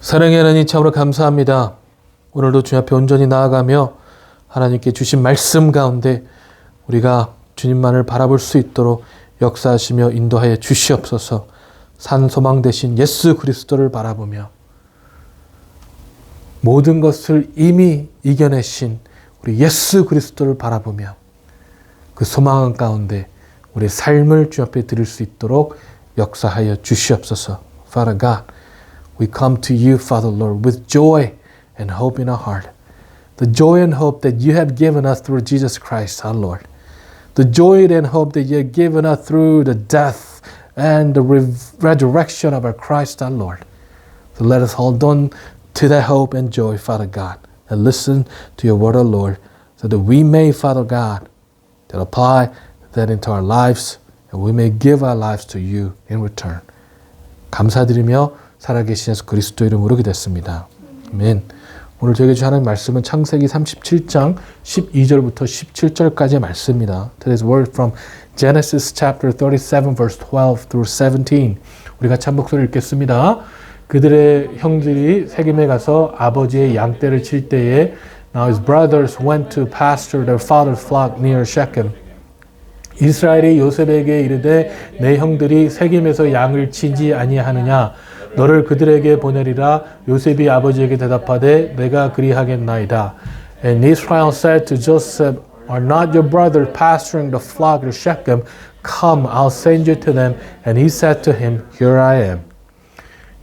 사랑의 하나님 참으로 감사합니다. 오늘도 주님 앞에 온전히 나아가며 하나님께 주신 말씀 가운데 우리가 주님만을 바라볼 수 있도록 역사하시며 인도하여 주시옵소서. 산 소망 되신 예수 그리스도를 바라보며 모든 것을 이미 이겨내신 우리 예수 그리스도를 바라보며 그 소망 가운데 우리의 삶을 주 앞에 드릴 수 있도록 역사하여 주시옵소서. Father God, we come to you, Father Lord, with joy and hope in our heart. The joy and hope that you have given us through Jesus Christ, our Lord. The joy and hope that you have given us through the death and the resurrection of our Christ, our Lord. So let us hold on to that hope and joy, Father God, and listen to your word, O Lord, so that we may, Father God, that apply that into our lives, and we may give our lives to you in return. 감사드리며 살아계신 예수 그리스도 이름으로 기도했습니다. 아멘. 오늘 저에게 주신 하나님의 말씀은 창세기 37장 12절부터 17절까지의 말씀입니다. Today's word from Genesis chapter 37 verse 12 through 17. 우리 같이 한 목소리 읽겠습니다. 그들의 형들이 세겜에 가서 아버지의 양떼를 칠 때에 Now his brothers went to pasture their father's flock near Shechem. 이스라엘이 요셉에게 이르되 내 형들이 세겜에서 양을 치지 아니하느냐 너를 그들에게 보내리라. 요셉이 아버지에게 대답하되 내가 그리하겠나이다. And Israel said to Joseph, Are not your brothers pasturing the flock at Shechem? Come, I'll send you to them. And he said to him, Here I am.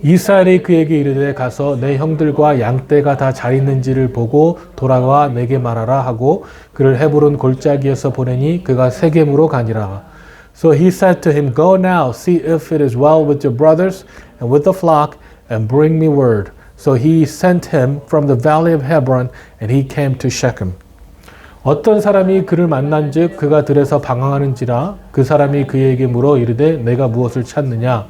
이스라엘이 그에게 이르되 가서 내 형들과 양떼가 다 잘 있는지를 보고 돌아와 내게 말하라 하고 그를 헤브론 골짜기에서 보내니 그가 세겜으로 가니라. So he said to him, Go now, see if it is well with your brothers and with the flock, and bring me word. So he sent him from the valley of Hebron, and he came to Shechem. 어떤 사람이 그를 만난즉 그가 들에서 방황하는지라 그 사람이 그에게 물어 이르되 내가 무엇을 찾느냐.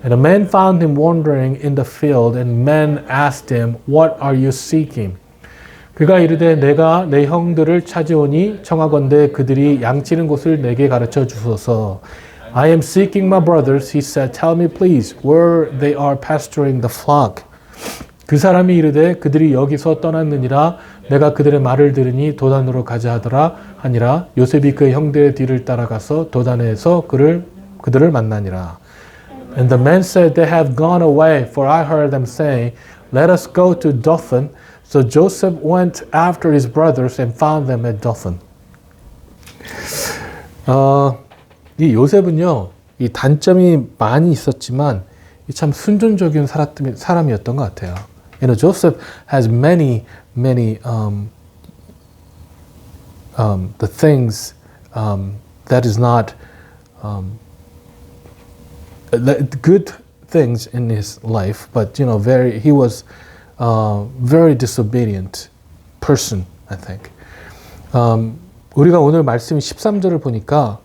And a man found him wandering in the field, and men asked him, What are you seeking? 그가 이르되 내가 내 형들을 찾아오니 청하건대 그들이 양치는 곳을 내게 가르쳐 주소서. I am seeking my brothers, he said. Tell me please where they are pasturing the flock. 그 사람이 이르되 그들이 여기서 떠났느니라. 내가 그들의 말을 들으니 도단으로 가자 하더라 하니라. 요셉이 그의 형들의 뒤를 따라가서 도단에서 그들을 만나니라. And the men said, They have gone away, for I heard them saying, Let us go to Dothan. So Joseph went after his brothers and found them at Dothan. 이 요셉은요, 이 단점이 많이 있었지만 참 순종적인 사람이었던 것 같아요. You know, Joseph has many the things that is not good things in his life, but you know, he was very disobedient person, I think. 우리가 오늘 말씀 13절을 보니까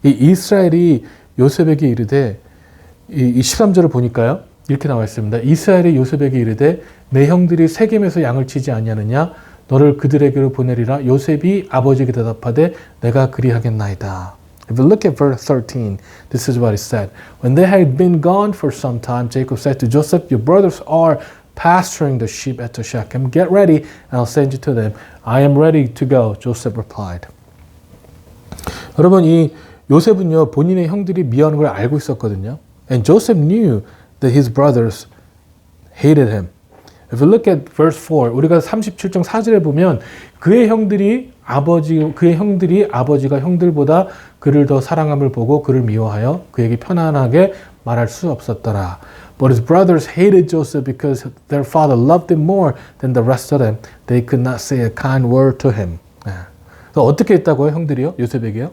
이 이스라엘이 요셉에게 이르되 이 13절을 보니까요. 이렇게 나와 있습니다. 이스라엘이 요셉에게 이르되 내 형들이 세겜에서 양을 치지 아니하느냐 너를 그들에게로 보내리라. 요셉이 아버지에게 대답하되 내가 그리하겠나이다. If you look at verse 13, this is what it said. When they had been gone for some time, Jacob said to Joseph, Your brothers are pasturing the sheep at Shechem. Get ready, and I'll send you to them. I am ready to go, Joseph replied. 여러분, 이 요셉은요, 본인의 형들이 미워하는 걸 알고 있었거든요. And Joseph knew that his brothers hated him. If you look at verse 4, 우리가 37장 4절에 보면 그의 형들이 아버지가 형들보다 그를 더 사랑함을 보고 그를 미워하여 그에게 편안하게 말할 수 없었더라. But his brothers hated Joseph because their father loved him more than the rest of them. They could not say a kind word to him. 그래서 어떻게 했다고요, 형들이요? 요셉에게요?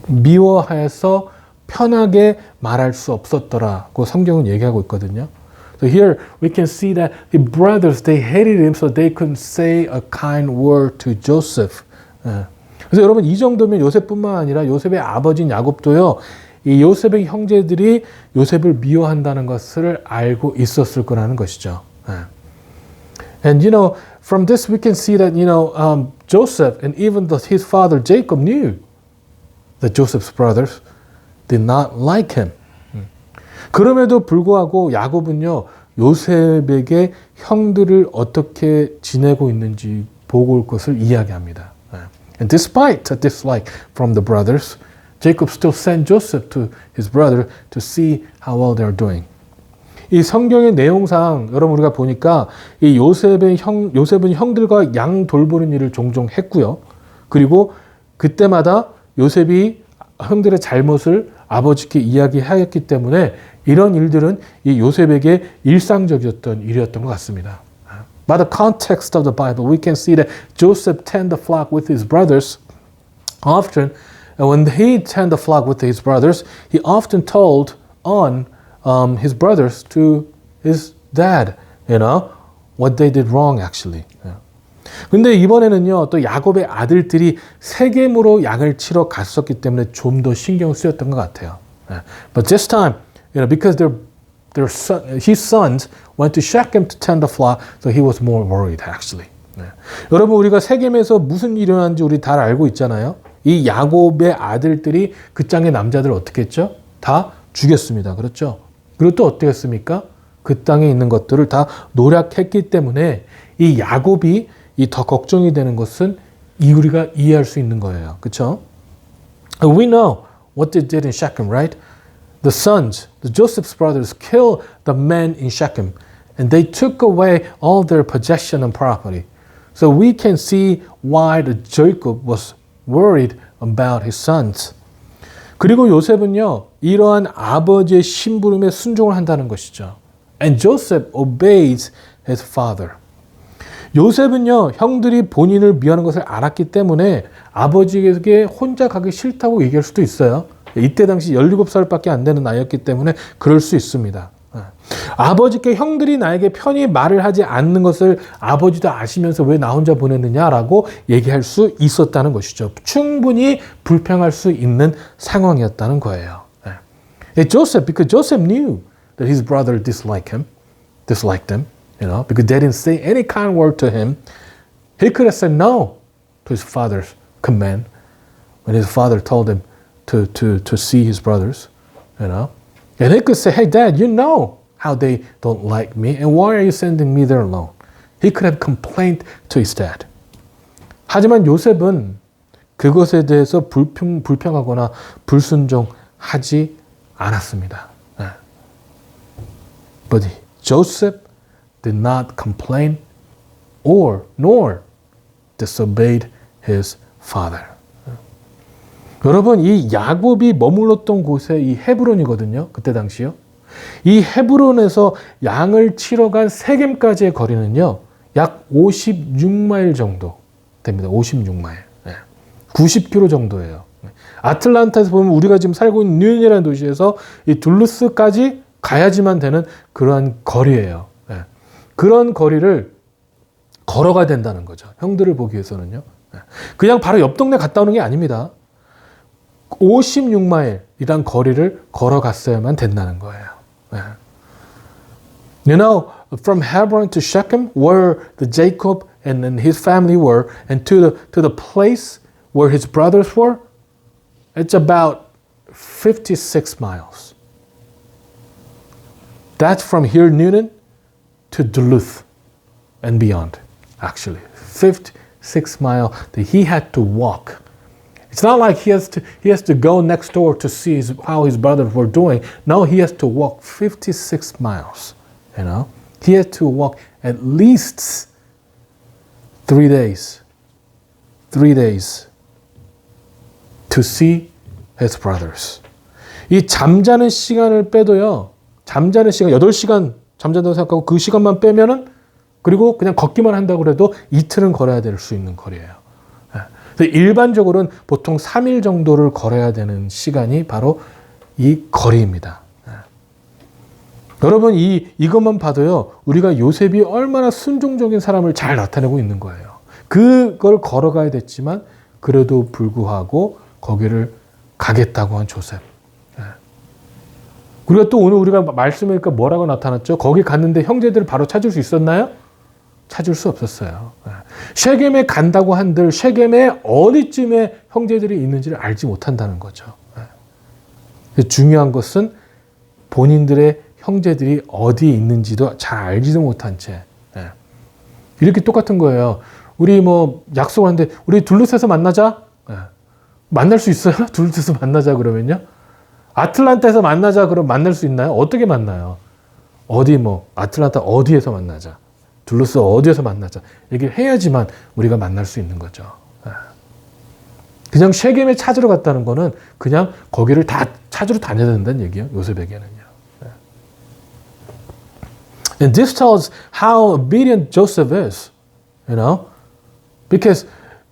미워하여서 편하게 말할 수 없었더라고 성경은 얘기하고 있거든요. So here we can see that the brothers, they hated him so they couldn't say a kind word to Joseph. 그래서 여러분 이 정도면 요셉뿐만 아니라 요셉의 아버지인 야곱도요. 이 요셉의 형제들이 요셉을 미워한다는 것을 알고 있었을 거라는 것이죠. And you know, from this we can see that Joseph and even his father Jacob knew that Joseph's brothers did not like him. 그럼에도 불구하고 야곱은요, 요셉에게 형들을 어떻게 지내고 있는지 보고 올 것을 이야기합니다. And despite a dislike from the brothers, Jacob still sent Joseph to his brother to see how well they're doing. 이 성경의 내용상 여러분 우리가 보니까 이 요셉은 형들과 양 돌보는 일을 종종 했고요. 그리고 그때마다 요셉이 형들의 잘못을 아버지께 이야기하였기 때문에 이런 일들은 이 요셉에게 일상적이었던 일이었던 것 같습니다. By the context of the Bible, we can see that Joseph tended the flock with his brothers often. And when he tended the flock with his brothers, he often told on his brothers to his dad, what they did wrong actually. 근데 이번에는요, 또 야곱의 아들들이 세겜으로 양을 치러 갔었기 때문에 좀 더 신경 쓰였던 것 같아요. But this time, because his sons went to Shechem to tend the flock, so he was more worried actually. 여러분 우리가 세겜에서 무슨 일이 일어났는지 우리 다 알고 있잖아요. 이 야곱의 아들들이 그 땅의 남자들을 어떻게 했죠? 다 죽였습니다. 그렇죠? 그리고 또 어떻게 했습니까? 그 땅에 있는 것들을 다 노략했기 때문에 이 야곱이 이 더 걱정이 되는 것은 우리가 이해할 수 있는 거예요. 그렇죠? We know what they did in Shechem, right? The sons, the Joseph's brothers, killed the men in Shechem, and they took away all their possession and property. So we can see why Jacob was worried about his sons. 그리고 요셉은요, 이러한 아버지의 심부름에 순종을 한다는 것이죠. And Joseph obeys his father. 요셉은요, 형들이 본인을 미워하는 것을 알았기 때문에 아버지에게 혼자 가기 싫다고 얘기할 수도 있어요. 이때 당시 17살밖에 안 되는 나이였기 때문에 그럴 수 있습니다. 아버지께 형들이 나에게 편히 말을 하지 않는 것을 아버지도 아시면서 왜 나 혼자 보냈느냐라고 얘기할 수 있었다는 것이죠. 충분히 불평할 수 있는 상황이었다는 거예요. Joseph, because Joseph knew that his brother disliked him, because they didn't say any kind word to him, he could have said no to his father's command when his father told him to see his brothers, And he could say, hey, Dad, you know how they don't like me, and why are you sending me there alone? He could have complained to his dad. 하지만 요셉은 그것에 대해서 불평하거나 불순종하지 않았습니다. But Joseph did not complain nor disobeyed his father. 여러분, 이 야곱이 머물렀던 곳에 이 헤브론이거든요. 그때 당시요. 이 헤브론에서 양을 치러 간 세겜까지의 거리는요. 약 56마일 정도 됩니다. 56마일. 90km 정도예요. 아틀란타에서 보면 우리가 지금 살고 있는 뉴욕이라는 도시에서 이 둘루스까지 가야지만 되는 그러한 거리예요. 그런 거리를 걸어가야 된다는 거죠. 형들을 보기 위해서는요. 그냥 바로 옆 동네 갔다 오는 게 아닙니다. 56마일이란 거리를 걸어갔어야만 된다는 거예요. You know, from Hebron to Shechem, where the Jacob and his family were, and to the place where his brothers were, it's about 56 miles. That's from here, Newnan, to Duluth and beyond, actually. 56 miles that he had to walk. It's not like he has to go next door to see how his brothers were doing. No, he has to walk 56 miles, He had to walk at least 3 days. 3 days to see his brothers. 이 잠자는 시간을 빼도요. 잠자는 시간 8시간 잠잔다고 생각하고 그 시간만 빼면은 그리고 그냥 걷기만 한다고 해도 이틀은 걸어야 될 수 있는 거리예요. 일반적으로는 보통 3일 정도를 걸어야 되는 시간이 바로 이 거리입니다. 여러분 이것만 봐도요. 우리가 요셉이 얼마나 순종적인 사람을 잘 나타내고 있는 거예요. 그걸 걸어가야 됐지만 그래도 불구하고 거기를 가겠다고 한 조셉. 우리가 또 오늘 우리가 말씀하니까 뭐라고 나타났죠? 거기 갔는데 형제들을 바로 찾을 수 있었나요? 찾을 수 없었어요. 셰겜에 간다고 한들 셰겜에 어디쯤에 형제들이 있는지를 알지 못한다는 거죠. 중요한 것은 본인들의 형제들이 어디 있는지도 잘 알지도 못한 채 이렇게 똑같은 거예요. 우리 뭐 약속하는데 우리 둘러싸서 만나자. 만날 수 있어요? 둘러싸서 만나자 그러면요. 아틀란타에서 만나자 그러면 만날 수 있나요? 어떻게 만나요? 어디 뭐 아틀란타 어디에서 만나자. 둘러싸 어디에서 만나자. 얘기를 해야지만 우리가 만날 수 있는 거죠. 그냥 쉐겜에 찾으러 갔다는 거는 그냥 거기를 다 찾으러 다녀야 된다는 얘기예요. 요셉에게는요. And this tells how obedient Joseph is, you know, because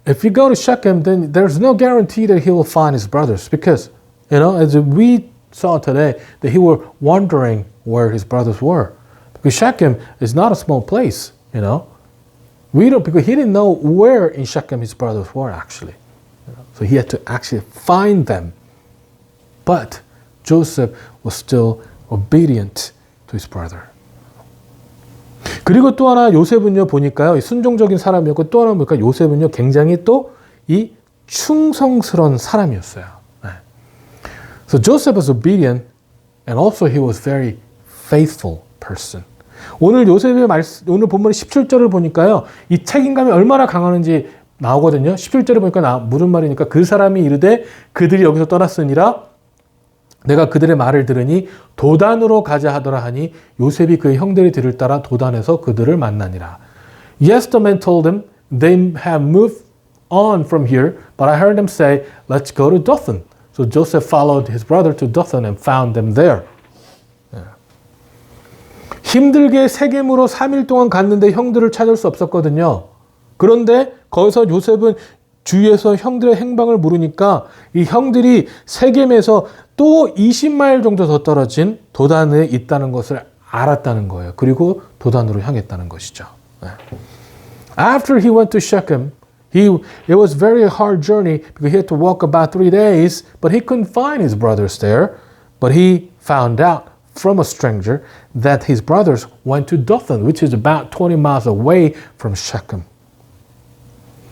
if you go to Shechem, then there's no guarantee that he will find his brothers, because, you know, as we saw today, that he were wondering where his brothers were, because Shechem is not a small place, you know. Because he didn't know where in Shechem his brothers were actually, you know? So he had to actually find them. But Joseph was still obedient to his brother. 그리고 또 하나 요셉은요 보니까요 순종적인 사람이었고 또 하나 보니까 요셉은요 굉장히 또 이 충성스러운 사람이었어요. So Joseph was obedient and also he was very faithful person. 오늘 요셉의 오늘 본문의 17절을 보니까요 이 책임감이 얼마나 강하는지 나오거든요. 17절을 보니까 무슨 말이니까 그 사람이 이르되 그들이 여기서 떠났으니라 내가 그들의 말을 들으니 도단으로 가자 하더라 하니 요셉이 그의 형들의 뒤를 따라 도단에서 그들을 만나니라. Yes, the man told him, they have moved on from here, but I heard them say, let's go to Dothan. So Joseph followed his brother to Dothan and found them there. 힘들게 세겜으로 3일 동안 갔는데 형들을 찾을 수 없었거든요. 그런데 거기서 요셉은 주위에서 형들의 행방을 물으니까 이 형들이 세겜에서 또 20마일 정도 더 떨어진 도단에 있다는 것을 알았다는 거예요. 그리고 도단으로 향했다는 것이죠. After he went to Shechem, it was very hard journey because he had to walk about 3 days, but he couldn't find his brothers there. But he found out from a stranger that his brothers went to Dothan, which is about 20 miles away from Shechem.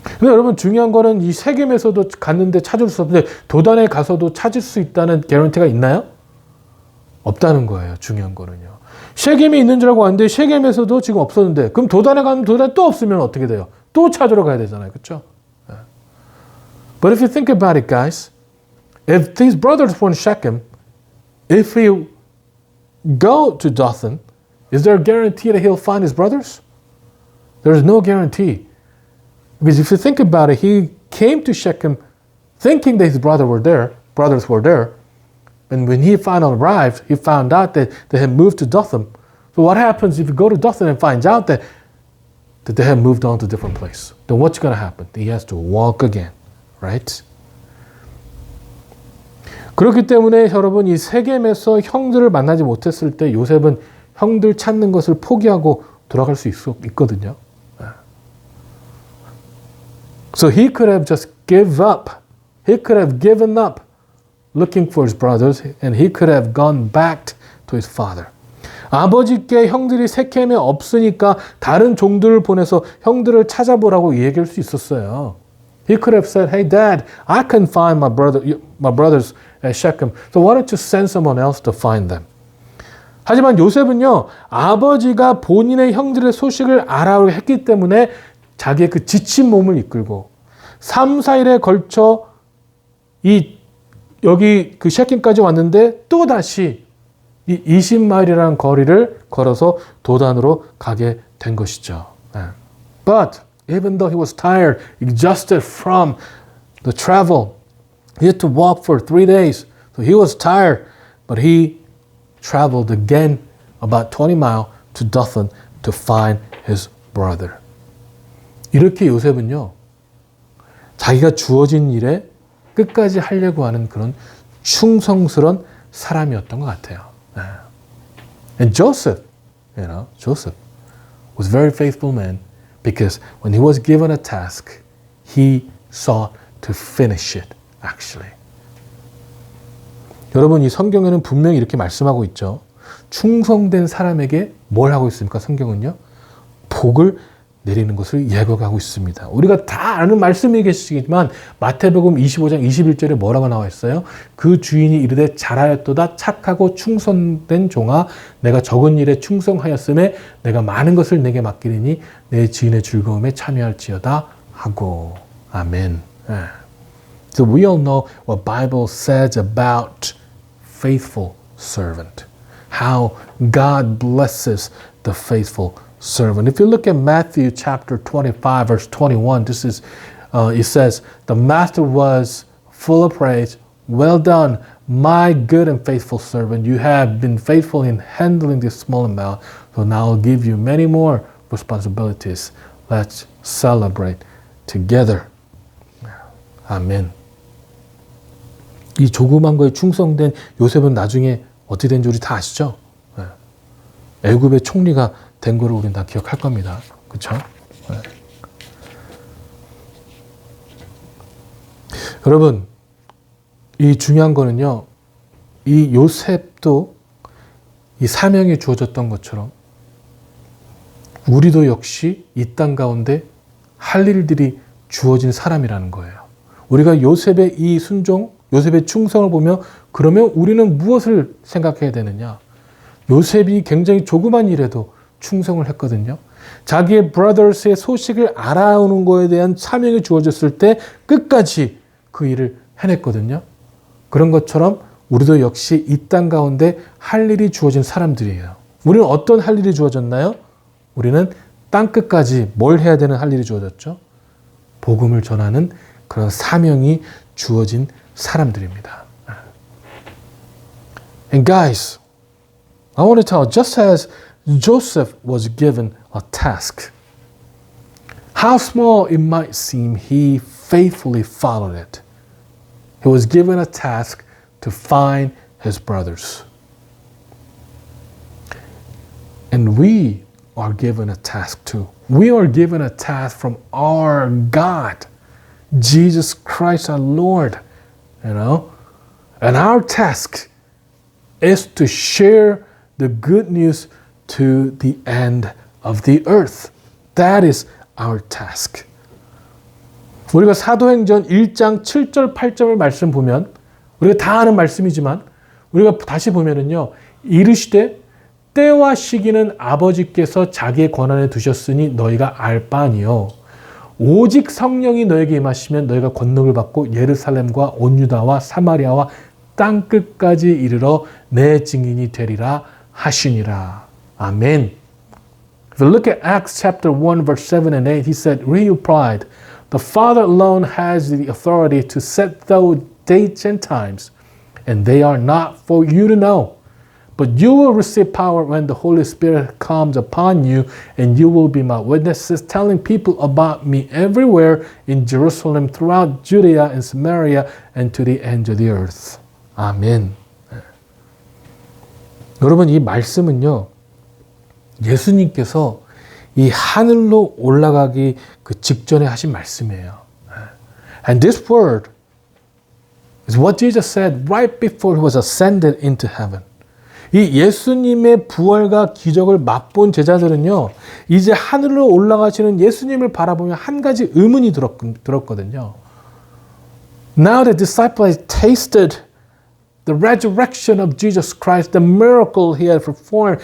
근데 여러분 중요한 거는 이 세겜에서도 갔는데 찾을 수 없는데 도단에 가서도 찾을 수 있다는 개런티가 있나요? 없다는 거예요. 중요한 거는요. 쉐겜이 있는 줄 알고 왔는데 쉐겜에서도 지금 없었는데 그럼 도단에 가면 도단에 또 없으면 어떻게 돼요? 또 찾으러 가야 되잖아요. 그렇죠? But if you think about it, guys, if these brothers were in Shechem, if he go to Dothan, is there a guarantee that he'll find his brothers? There's no guarantee. Because if you think about it, he came to Shechem thinking that his brothers were there. And when he finally arrived, he found out that they had moved to Dothan. So what happens if you go to Dothan and finds out that they have moved on to a different place? Then what's going to happen? He has to walk again, right? 그렇기 때문에 여러분 이 세겜에서 형들을 만나지 못했을 때 요셉은 형들 찾는 것을 포기하고 돌아갈 수 있거든요. So he could have just give up. He could have given up looking for his brothers and he could have gone back to his father. 아버지께 형들이 세겜에 없으니까 다른 종들을 보내서 형들을 찾아보라고 얘기할 수 있었어요. He could have said, hey dad, I can find my brothers at Shechem. So why don't you send someone else to find them? 하지만 요셉은요. 아버지가 본인의 형들의 소식을 알아오게 했기 때문에 자기의 그 지친 몸을 이끌고 3, 4일에 걸쳐 여기 그 셰킴까지 왔는데 또 다시 이 20마일이라는 거리를 걸어서 도단으로 가게 된 것이죠. But even though he was tired, exhausted from the travel, he had to walk for 3 days. So he was tired, but he traveled again about 20 miles to Dothan to find his brother. 이렇게 요셉은요, 자기가 주어진 일에 끝까지 하려고 하는 그런 충성스러운 사람이었던 것 같아요. And Joseph was a very faithful man because when he was given a task, he sought to finish it, actually. 여러분, 이 성경에는 분명히 이렇게 말씀하고 있죠. 충성된 사람에게 뭘 하고 있습니까? 성경은요. 복을 내리는 것을 예고하고 있습니다. 우리가 다 아는 말씀이 계시지만 마태복음 25장 21절에 뭐라고 나와 있어요? 그 주인이 이르되 잘하였도다 착하고 충성된 종아 내가 적은 일에 충성하였음에 내가 많은 것을 내게 맡기리니 내 지인의 즐거움에 참여할지어다 하고. 아멘. So we all know what Bible says about faithful servant. How God blesses the faithful servant. If you look at Matthew chapter 25 verse 21, this is it says, "The master was full of praise. Well done, my good and faithful servant. You have been faithful in handling this small amount, so now I'll give you many more responsibilities. Let's celebrate together." 아멘. 이 조그만 거에 충성된 요셉은 나중에 어떻게 된지 우리 다 아시죠? 애굽의 총리가 된 거를 우리는 다 기억할 겁니다. 그렇죠? 여러분, 이 중요한 거는요. 이 요셉도 이 사명이 주어졌던 것처럼 우리도 역시 이 땅 가운데 할 일들이 주어진 사람이라는 거예요. 우리가 요셉의 이 순종, 요셉의 충성을 보며 그러면 우리는 무엇을 생각해야 되느냐? 요셉이 굉장히 조그만 일에도 충성을 했거든요. 자기의 브라더스의 소식을 알아오는 거에 대한 사명이 주어졌을 때 끝까지 그 일을 해냈거든요. 그런 것처럼 우리도 역시 이 땅 가운데 할 일이 주어진 사람들이에요. 우리는 어떤 할 일이 주어졌나요? 우리는 땅 끝까지 뭘 해야 되는 할 일이 주어졌죠? 복음을 전하는 그런 사명이 주어진 사람들입니다. And guys, I want to tell, just as Joseph was given a task, how small it might seem, he faithfully followed it. He was given a task to find his brothers. And we are given a task too. We are given a task from our God, Jesus Christ our Lord, you know. And our task is to share the good news to the end of the earth. That is our task. 우리가 사도행전 1장 7절 8절을 말씀 보면 우리가 다 아는 말씀이지만 우리가 다시 보면은요. 이르시되 때와 시기는 아버지께서 자기의 권한에 두셨으니 너희가 알 바 아니요. 오직 성령이 너에게 임하시면 너희가 권능을 받고 예루살렘과 온 유다와 사마리아와 땅 끝까지 이르러 내 증인이 되리라 하시니라. 아멘. If you look at Acts chapter 1 verse 7 and 8, he said, "Real pride. The Father alone has the authority to set those dates and times, and they are not for you to know. But you will receive power when the Holy Spirit comes upon you, and you will be my witnesses, telling people about me everywhere in Jerusalem, throughout Judea and Samaria, and to the end of the earth." 아멘. 여러분, 이 말씀은요, 예수님께서 이 하늘로 올라가기 그 직전에 하신 말씀이에요. And this word is what Jesus said right before he was ascended into heaven. 이 예수님의 부활과 기적을 맛본 제자들은요, 이제 하늘로 올라가시는 예수님을 바라보며 한 가지 의문이 들었거든요. Now the disciples tasted the resurrection of Jesus Christ, the miracle he had performed.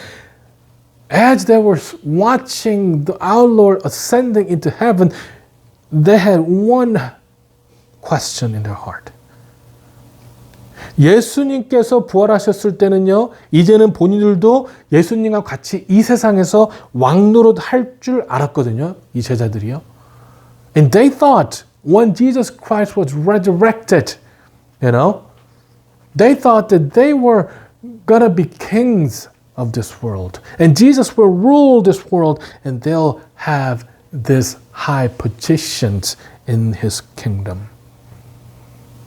As they were watching our Lord ascending into heaven, they had one question in their heart. 예수님께서 부활하셨을 때는요, 이제는 본인들도 예수님과 같이 이 세상에서 왕노릇 할 줄 알았거든요. 이 제자들이요. And they thought when Jesus Christ was resurrected, you know, they thought that they were gonna be kings of this world. And Jesus will rule this world and they'll have these high positions in his kingdom.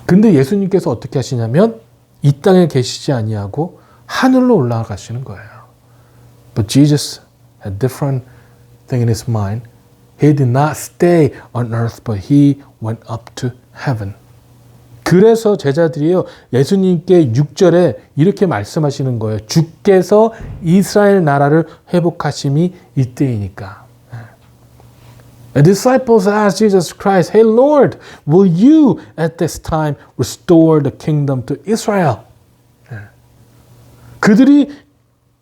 근데 예수님께서 어떻게 하시냐면 이 땅에 계시지 아니하고 하늘로 올라가시는 거예요. But Jesus had different thing in his mind. He did not stay on earth, but he went up to heaven. 그래서 제자들이요, 예수님께 6절에 이렇게 말씀하시는 거예요. 주께서 이스라엘 나라를 회복하심이 이때이니까. The disciples asked Jesus Christ, "Hey Lord, will you at this time restore the kingdom to Israel?"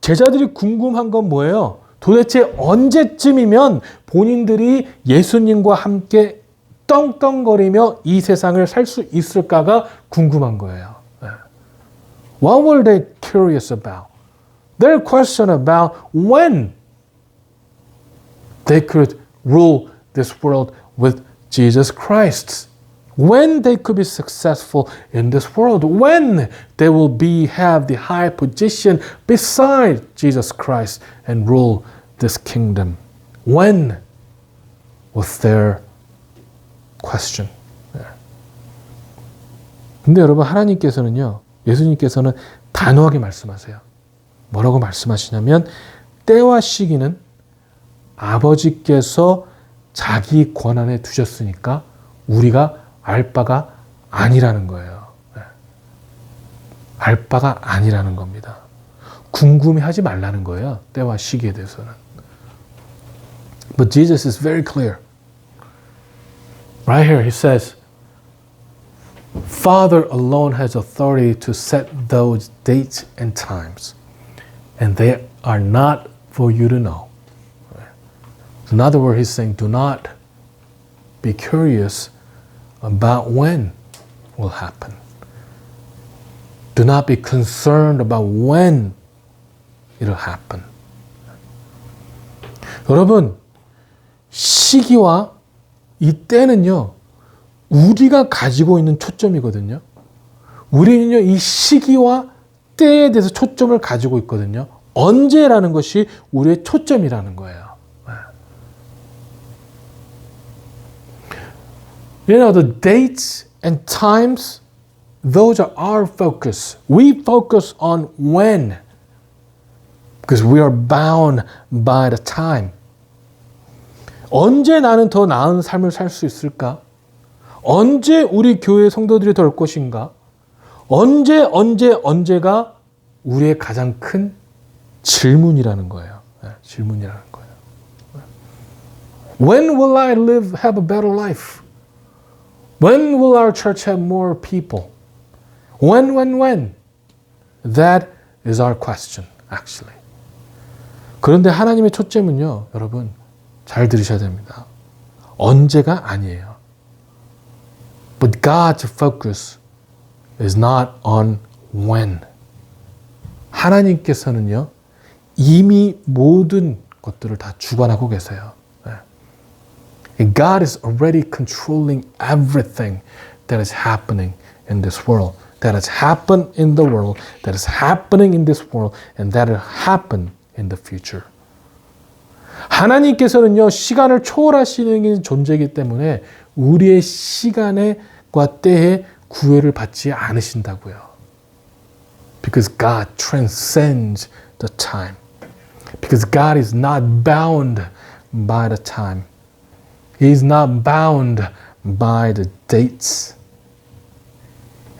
제자들이 궁금한 건 뭐예요? 도대체 언제쯤이면 본인들이 예수님과 함께 떵떵거리며 이 세상을 살 수 있을까가 궁금한 거예요. What were they curious about? Their question about when they could rule this world with Jesus Christ. When they could be successful in this world. When they will have the high position beside Jesus Christ and rule this kingdom. When was their question. 근데 여러분 하나님께서는요. 예수님께서는 단호하게 말씀하세요. 뭐라고 말씀하시냐면 때와 시기는 아버지께서 자기 권한에 두셨으니까 우리가 알 바가 아니라는 거예요. 알 바가 아니라는 겁니다. 궁금해하지 말라는 거예요. 때와 시기에 대해서는. But Jesus is very clear. Right here he says, Father alone has authority to set those dates and times. And they are not for you to know. In other words, he's saying, do not be curious about when will happen. Do not be concerned about when it'll happen. 여러분, 시기와 이 때는요, 우리가 가지고 있는 초점이거든요. 우리는요, 이 시기와 때에 대해서 초점을 가지고 있거든요. 언제라는 것이 우리의 초점이라는 거예요. You know, the dates and times, those are our focus. We focus on when, because we are bound by the time. 언제 나는 더 나은 삶을 살 수 있을까? 언제 우리 교회 성도들이 더 올 것인가? 언제가 우리의 가장 큰 질문이라는 거예요. 질문이라는 거예요. When will I have a better life? When will our church have more people? When? That is our question, actually. 그런데 하나님의 초점은요, 여러분, 잘 들으셔야 됩니다. 언제가 아니에요. But God's focus is not on when. 하나님께서는요, 이미 모든 것들을 다 주관하고 계세요. And God is already controlling everything that is happening in this world, that has happened in the world, that is happening in this world, and that will happen in the future. 하나님께서는요, 시간을 초월하시는 존재이기 때문에 우리의 시간과 때에 구애를 받지 않으신다고요. Because God transcends the time. Because God is not bound by the time. He is not bound by the dates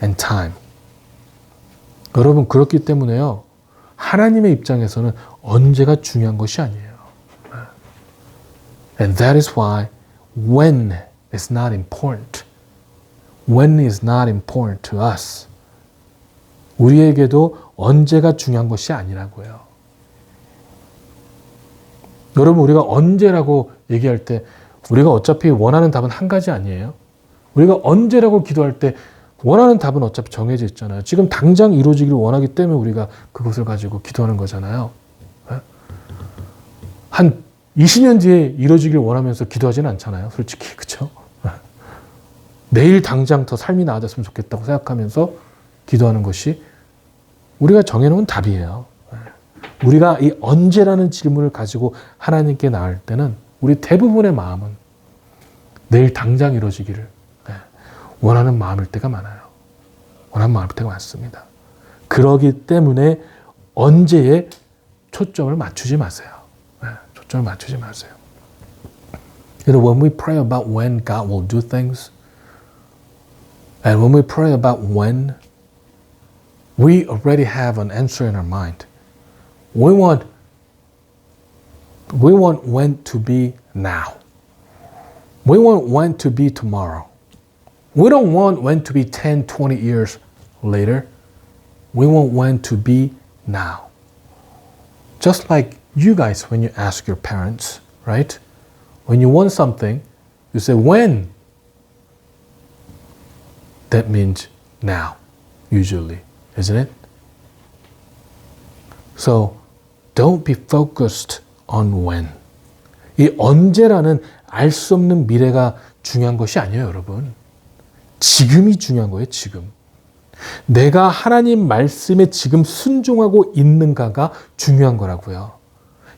and time. 여러분, 그렇기 때문에요, 하나님의 입장에서는 언제가 중요한 것이 아니에요. And that is why when is not important. When is not important to us. 우리에게도 언제가 중요한 것이 아니라고요. 여러분, 우리가 언제라고 얘기할 때 우리가 어차피 원하는 답은 한 가지 아니에요? 우리가 언제라고 기도할 때 원하는 답은 어차피 정해져 있잖아요. 지금 당장 이루어지기를 원하기 때문에 우리가 그것을 가지고 기도하는 거잖아요. 한 20년 뒤에 이루어지기를 원하면서 기도하지는 않잖아요. 솔직히. 그렇죠? 내일 당장 더 삶이 나아졌으면 좋겠다고 생각하면서 기도하는 것이 우리가 정해놓은 답이에요. 우리가 이 언제라는 질문을 가지고 하나님께 나올 때는 우리 대부분의 마음은 내일 당장 이루어지기를 원하는 마음일 때가 많아요. 원하는 마음일 때가 많습니다. 그러기 때문에 언제에 초점을 맞추지 마세요. 초점을 맞추지 마세요. You know, when we pray about when God will do things, and when we pray about when, we already have an answer in our mind. We want when to be now. We want when to be tomorrow. We don't want when to be 10, 20 years later. We want when to be now. Just like you guys when you ask your parents, right? When you want something, you say when. That means now, usually, isn't it? So, don't be focused on when. 이 언제라는 알 수 없는 미래가 중요한 것이 아니에요, 여러분. 지금이 중요한 거예요, 지금. 내가 하나님 말씀에 지금 순종하고 있는가가 중요한 거라고요.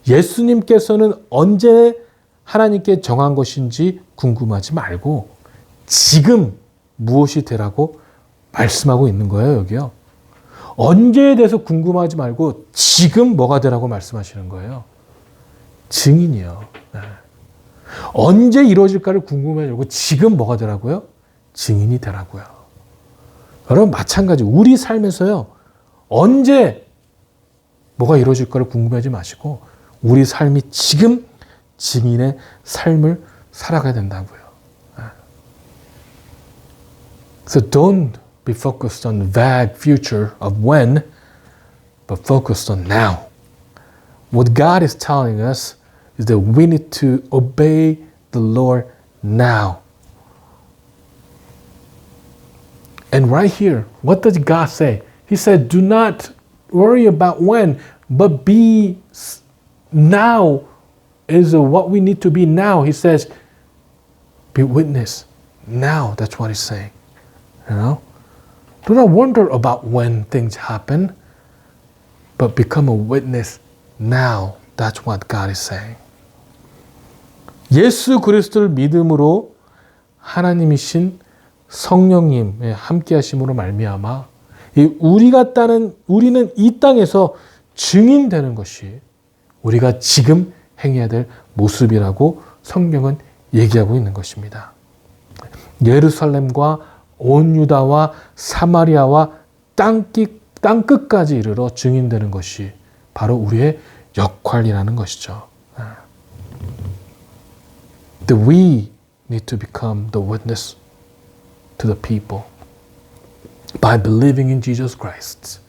예수님께서는 언제 하나님께 정한 것인지 궁금하지 말고 지금 무엇이 되라고 말씀하고 있는 거예요, 여기요. 언제에 대해서 궁금하지 말고 지금 뭐가 되라고 말씀하시는 거예요. 증인이요. 네. 언제 이루어질까를 궁금하지 말고 지금 뭐가 되라고요? 증인이 되라고요. 여러분 마찬가지 우리 삶에서요. 언제 뭐가 이루어질까를 궁금하지 마시고 우리 삶이 지금 증인의 삶을 살아가야 된다고요. So don't be focused on the vague future of when, but focused on now. What God is telling us is that we need to obey the Lord now. And right here, what does God say? He said, do not worry about when, but be now is what we need to be now. He says, be witness now. That's what he's saying. You know? Do not wonder about when things happen, but become a witness now. That's what God is saying. 예수 그리스도를 믿음으로 하나님이신 성령님의 함께 하심으로 말미암아 우리는 이 땅에서 증인되는 것이 우리가 지금 행해야 될 모습이라고 성경은 얘기하고 있는 것입니다. 예루살렘과 온 유다와 사마리아와 땅끝까지 이르러 증인되는 것이 바로 우리의 역할이라는 것이죠. That we need to become the witness to the people by believing in Jesus Christ,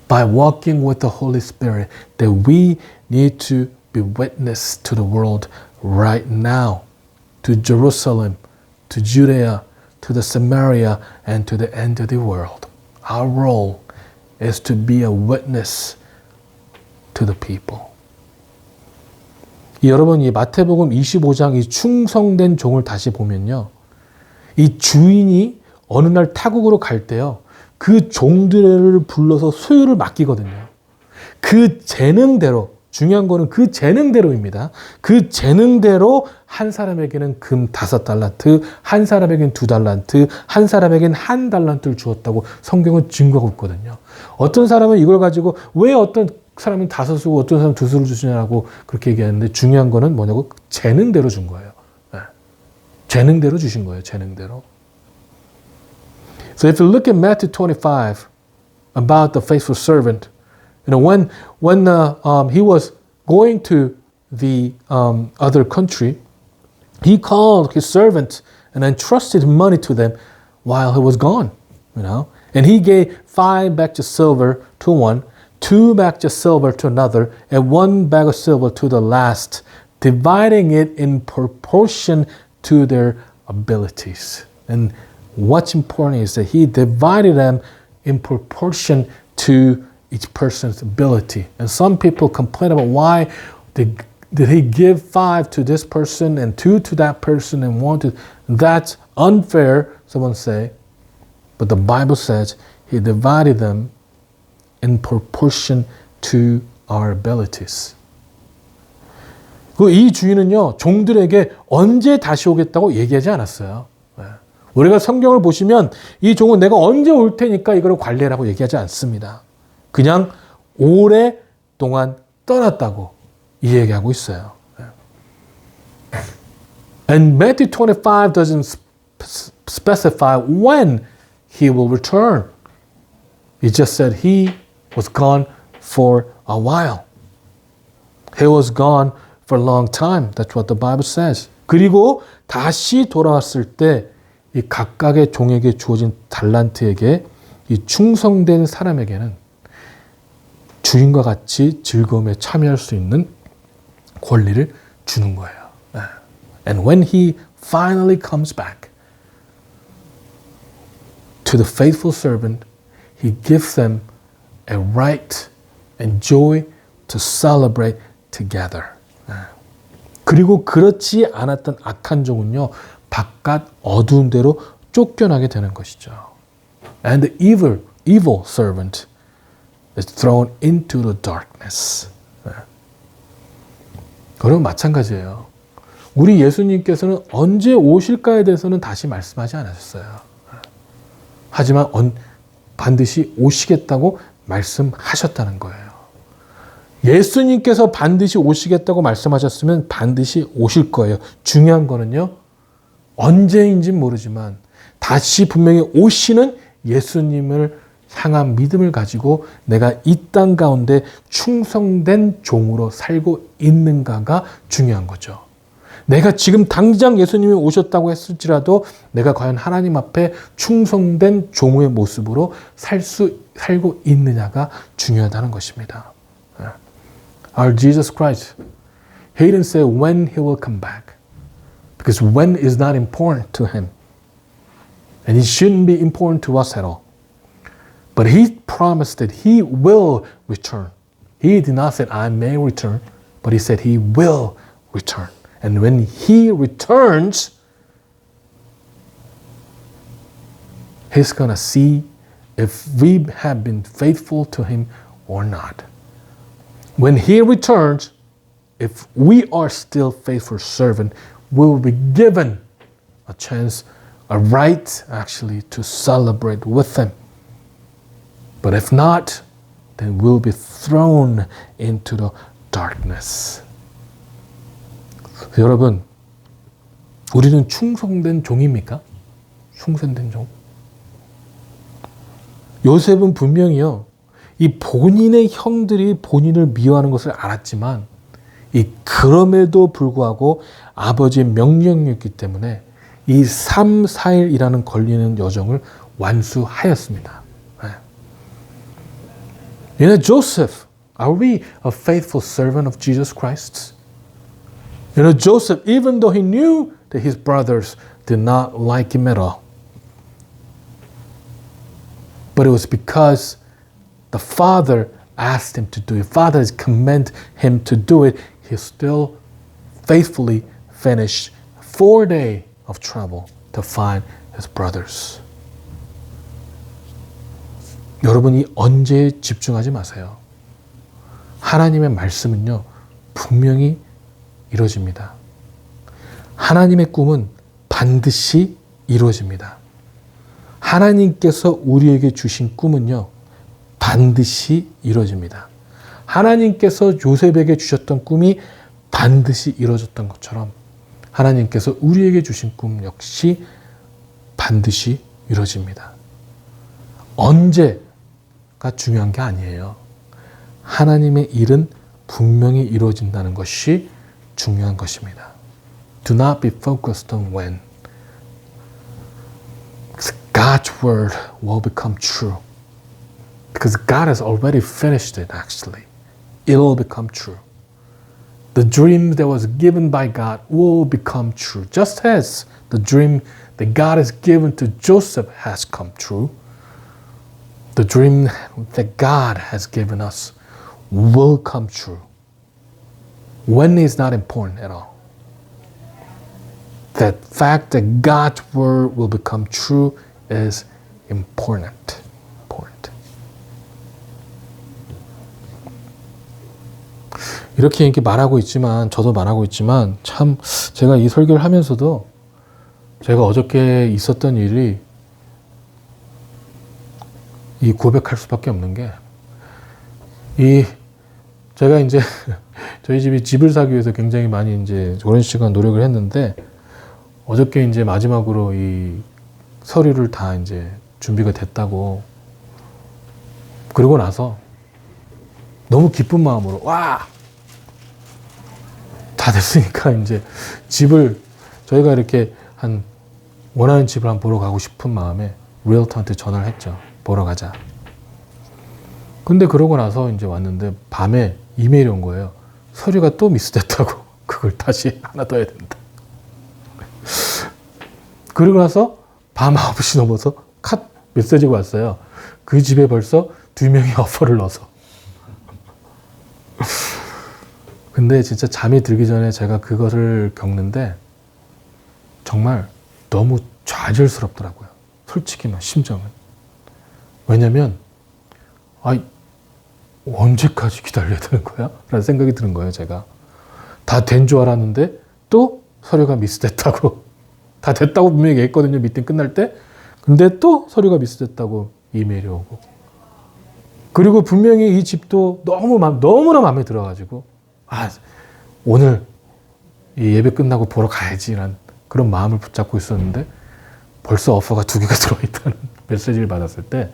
by walking with the Holy Spirit, that we need to be witness to the world right now, to Jerusalem, to Judea, to the Samaria, and to the end of the world. Our role is to be a witness to the people. 여러분, 이 마태복음 25장 이 충성된 종을 다시 보면요. 이 주인이 어느 날 타국으로 갈 때요. 그 종들을 불러서 소유를 맡기거든요. 그 재능대로, 중요한 거는 그 재능대로입니다. 그 재능대로 한 사람에게는 금 5달란트, 한 사람에게는 2달란트, 한 사람에게는 1달란트를 주었다고 성경은 증거하고 있거든요. 어떤 사람은 이걸 가지고 왜 어떤 사람은 5수고 어떤 사람은 2수를 주시냐고 그렇게 얘기하는데 중요한 거는 뭐냐고 재능대로 준 거예요. 네. 재능대로 주신 거예요. 재능대로. So if you look at Matthew 25 about the faithful servant, you know, when he was going to the other country, he called his servant and entrusted money to them while he was gone, you know. And he gave 5 bags of silver to one, 2 bags of silver to another, and 1 bag of silver to the last, dividing it in proportion to their abilities. And what's important is that he divided them in proportion to each person's ability. And some people complain about why did he give 5 to this person and 2 to that person and 1 to... That's unfair, someone say. But the Bible says he divided them in proportion to our abilities. 이 주인은요, 종들에게 언제 다시 오겠다고 얘기하지 않았어요. 우리가 성경을 보시면 이 종은 내가 언제 올 테니까 이걸 관리하라고 얘기하지 않습니다. 그냥 오랫동안 떠났다고 이 얘기하고 있어요. And Matthew 25 doesn't specify when he will return. He just said he was gone for a while. He was gone for a long time. That's what the Bible says. 그리고 다시 돌아왔을 때 이 각각의 종에게 주어진 달란트에게 이 충성된 사람에게는 주인과 같이 즐거움에 참여할 수 있는 권리를 주는 거예요. And when he finally comes back to the faithful servant, he gives them a right and joy to celebrate together. 그리고 그렇지 않았던 악한 종은요, 바깥 어두운 데로 쫓겨나게 되는 것이죠. And the evil servant is thrown into the darkness. 그럼 마찬가지예요. 우리 예수님께서는 언제 오실까에 대해서는 다시 말씀하지 않으셨어요. 하지만 반드시 오시겠다고 말씀하셨다는 거예요. 예수님께서 반드시 오시겠다고 말씀하셨으면 반드시 오실 거예요. 중요한 거는요, 언제인지 모르지만 다시 분명히 오시는 예수님을 향한 믿음을 가지고 내가 이 땅 가운데 충성된 종으로 살고 있는가가 중요한 거죠. 내가 지금 당장 예수님이 오셨다고 했을지라도 내가 과연 하나님 앞에 충성된 종의 모습으로 살고 있느냐가 중요하다는 것입니다. Our Jesus Christ, he didn't say when he will come back, because when is not important to him, and it shouldn't be important to us at all. But he promised that he will return. He did not say, I may return, but he said he will return. And when he returns, he's going to see if we have been faithful to him or not. When he returns, if we are still faithful servant, we will be given a chance, a right actually to celebrate with him. But if not, then we'll be thrown into the darkness. 여러분, 우리는 충성된 종입니까? 충성된 종. 요셉은 분명히요, 이 본인의 형들이 본인을 미워하는 것을 알았지만, 그럼에도 불구하고 아버지의 명령이었기 때문에 이 3, 4일이라는 걸리는 여정을 완수하였습니다. Joseph, are we a faithful servant of Jesus Christ? Joseph, even though he knew that his brothers did not like him at all, but it was because the father asked him to do it, father has commanded him to do it, he still faithfully finished 4 days of travel to find his brothers. 여러분이 언제에 집중하지 마세요. 하나님의 말씀은요, 분명히 이루어집니다. 하나님의 꿈은 반드시 이루어집니다. 하나님께서 우리에게 주신 꿈은요, 반드시 이루어집니다. 하나님께서 요셉에게 주셨던 꿈이 반드시 이루어졌던 것처럼 하나님께서 우리에게 주신 꿈 역시 반드시 이루어집니다. 언제가 중요한 게 아니에요. 하나님의 일은 분명히 이루어진다는 것이 중요한 것입니다. Do not be focused on when. God's word will become true. Because God has already finished it, actually. It will become true. The dream that was given by God will become true. Just as the dream that God has given to Joseph has come true, the dream that God has given us will come true. When is not important at all. The fact that God's word will become true is important. 이렇게 말하고 있지만, 저도 말하고 있지만, 참, 제가 이 설교를 하면서도 제가 어저께 있었던 일이 고백할 수밖에 없는 게, 제가 이제 저희 집이 집을 사기 위해서 굉장히 많이 이제 오랜 시간 노력을 했는데, 어저께 이제 마지막으로 이 서류를 다 이제 준비가 됐다고, 그러고 나서 너무 기쁜 마음으로, 와! 다 됐으니까 이제 집을 저희가 이렇게 한 원하는 집을 한번 보러 가고 싶은 마음에 리얼터한테 전화를 했죠. 보러 가자. 근데 그러고 나서 이제 왔는데 밤에 이메일이 온 거예요. 서류가 또 미스됐다고. 그걸 다시 하나 더 해야 된다. 그러고 나서 밤 9시 넘어서 메시지가 왔어요. 그 집에 벌써 2명이 오퍼를 넣어서. 근데 진짜 잠이 들기 전에 제가 그것을 겪는데 정말 너무 좌절스럽더라고요. 솔직히 심정은. 왜냐면 언제까지 기다려야 되는 거야? 라는 생각이 드는 거예요. 제가. 다 된 줄 알았는데 또 서류가 미스됐다고. 다 됐다고 분명히 얘기했거든요. 미팅 끝날 때. 근데 또 서류가 미스됐다고 이메일이 오고. 그리고 분명히 이 집도 너무나 마음에 들어가지고 오늘 이 예배 끝나고 보러 가야지라는 그런 마음을 붙잡고 있었는데 벌써 오퍼가 2개가 들어있다는 메시지를 받았을 때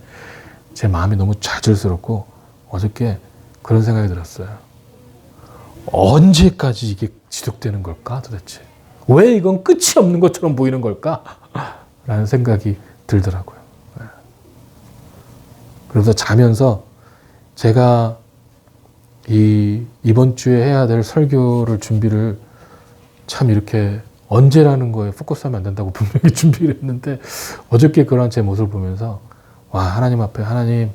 제 마음이 너무 좌절스럽고 어저께 그런 생각이 들었어요. 언제까지 이게 지속되는 걸까 도대체? 왜 이건 끝이 없는 것처럼 보이는 걸까? 라는 생각이 들더라고요. 그래서 자면서 제가 이번 주에 해야 될 설교를 준비를 참 이렇게 언제라는 거에 포커스하면 안 된다고 분명히 준비를 했는데 어저께 그런 제 모습을 보면서 하나님 앞에 하나님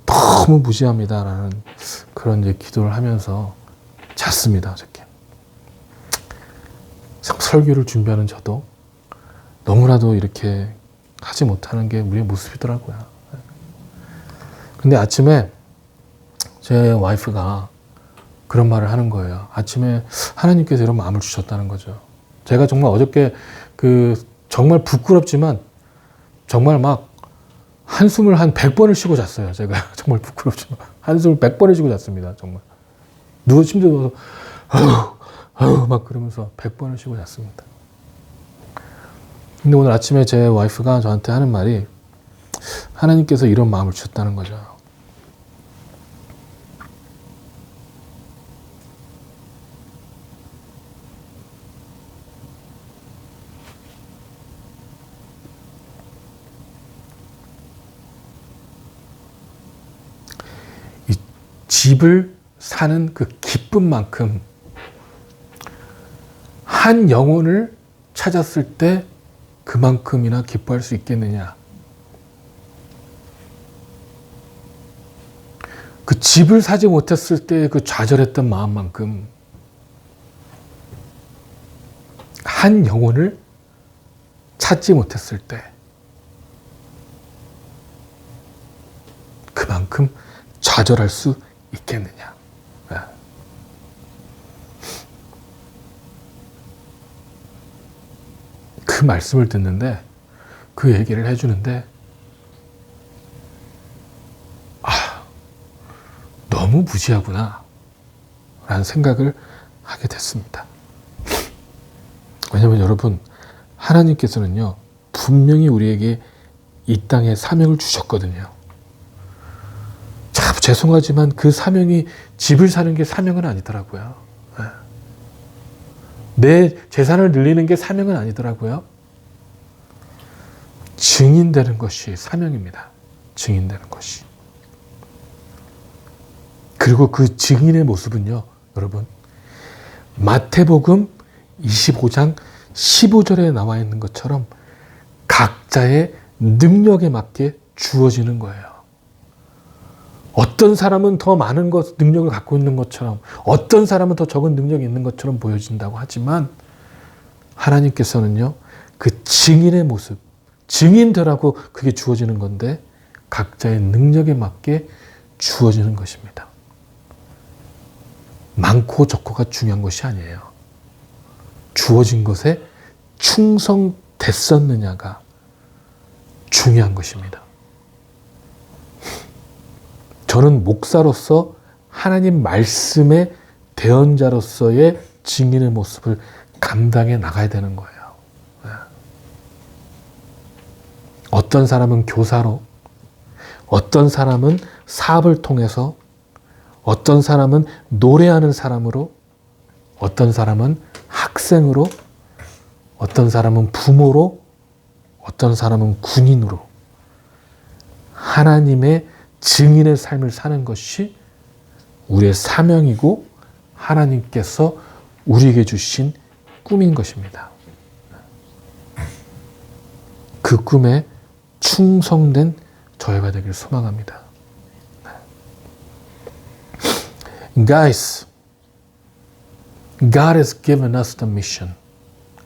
너무 무시합니다 라는 그런 이제 기도를 하면서 잤습니다. 어저께. 설교를 준비하는 저도 너무나도 이렇게 하지 못하는 게 우리의 모습이더라고요. 근데 아침에 제 와이프가 그런 말을 하는 거예요. 아침에 하나님께서 이런 마음을 주셨다는 거죠. 제가 정말 어저께 정말 부끄럽지만 정말 막 한숨을 한 100번을 쉬고 잤어요. 제가 정말 부끄럽지만 한숨을 100번을 쉬고 잤습니다. 정말. 심지어 누워서 막 그러면서 100번을 쉬고 잤습니다. 근데 오늘 아침에 제 와이프가 저한테 하는 말이 하나님께서 이런 마음을 주셨다는 거죠. 이 집을 사는 그 기쁨만큼 한 영혼을 찾았을 때 그만큼이나 기뻐할 수 있겠느냐. 그 집을 사지 못했을 때 그 좌절했던 마음만큼 한 영혼을 찾지 못했을 때 그만큼 좌절할 수 있겠느냐. 그 말씀을 듣는데 그 얘기를 해주는데 너무 무지하구나 라는 생각을 하게 됐습니다. 왜냐하면 여러분 하나님께서는요 분명히 우리에게 이 땅에 사명을 주셨거든요. 참 죄송하지만 그 사명이 집을 사는 게 사명은 아니더라고요. 내 재산을 늘리는 게 사명은 아니더라고요. 증인되는 것이 사명입니다. 증인되는 것이. 그리고 그 증인의 모습은요, 여러분, 마태복음 25장 15절에 나와 있는 것처럼 각자의 능력에 맞게 주어지는 거예요. 어떤 사람은 더 많은 능력을 갖고 있는 것처럼, 어떤 사람은 더 적은 능력이 있는 것처럼 보여진다고 하지만 하나님께서는요, 그 증인의 모습, 증인되라고 그게 주어지는 건데 각자의 능력에 맞게 주어지는 것입니다. 많고 적고가 중요한 것이 아니에요. 주어진 것에 충성됐었느냐가 중요한 것입니다. 저는 목사로서 하나님 말씀의 대언자로서의 증인의 모습을 감당해 나가야 되는 거예요. 어떤 사람은 교사로, 어떤 사람은 사업을 통해서, 어떤 사람은 노래하는 사람으로, 어떤 사람은 학생으로, 어떤 사람은 부모로, 어떤 사람은 군인으로 하나님의 증인의 삶을 사는 것이 우리의 사명이고 하나님께서 우리에게 주신 꿈인 것입니다. 그 꿈에 충성된 저희가 되길 소망합니다. Guys, God has given us the mission,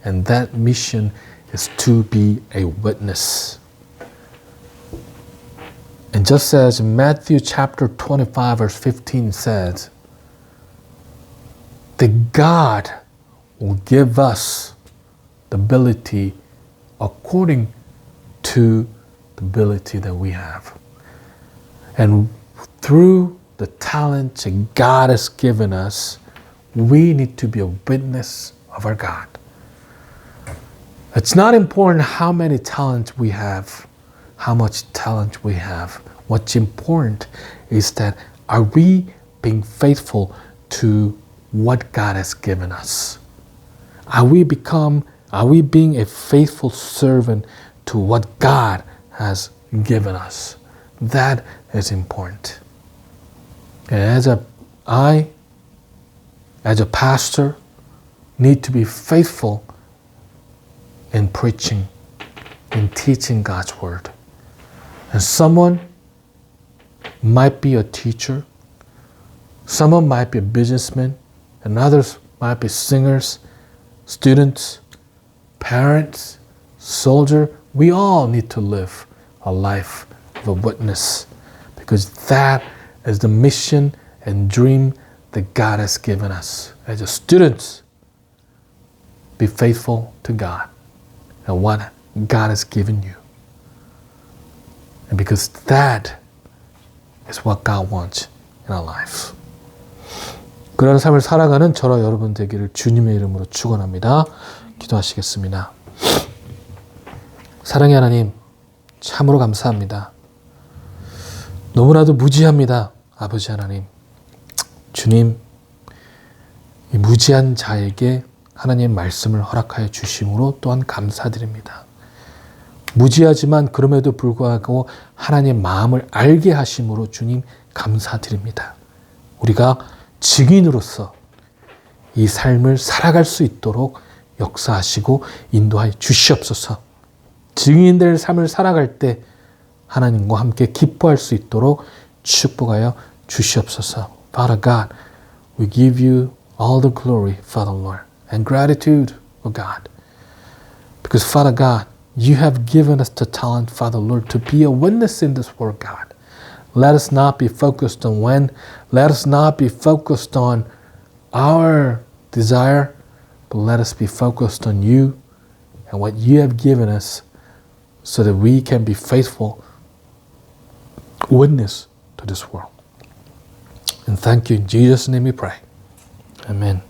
and that mission is to be a witness. And just as Matthew chapter 25 verse 15 says, that God will give us the ability according to the ability that we have. And through the talents that God has given us, we need to be a witness of our God. It's not important how many talents we have, how much talent we have. What's important is that are we being faithful to what God has given us? Are we being a faithful servant to what God has given us? That is important. And as a pastor, need to be faithful in preaching, in teaching God's word. And someone might be a teacher, someone might be a businessman, and others might be singers, students, parents, soldier. We all need to live a life of a witness, because that is the mission and dream that God has given us. As a student, be faithful to God and what God has given you. And because that is what God wants in our life. 그런 삶을 살아가는 저와 여러분 되기를 주님의 이름으로 축원합니다. 기도하시겠습니다. 사랑의 하나님, 참으로 감사합니다. 너무나도 무지합니다. 아버지 하나님. 주님, 이 무지한 자에게 하나님의 말씀을 허락하여 주심으로 또한 감사드립니다. 무지하지만 그럼에도 불구하고 하나님의 마음을 알게 하심으로 주님 감사드립니다. 우리가 증인으로서 이 삶을 살아갈 수 있도록 역사하시고 인도하여 주시옵소서. 증인될 삶을 살아갈 때 하나님과 함께 기뻐할 수 있도록 축복하여 주시옵소서. Father God, we give you all the glory, Father Lord, and gratitude, O God. Because Father God, you have given us the talent, Father Lord, to be a witness in this world, God. Let us not be focused on when. Let us not be focused on our desire, but let us be focused on you and what you have given us so that we can be faithful witness to this world. And thank you. In Jesus' name we pray. Amen.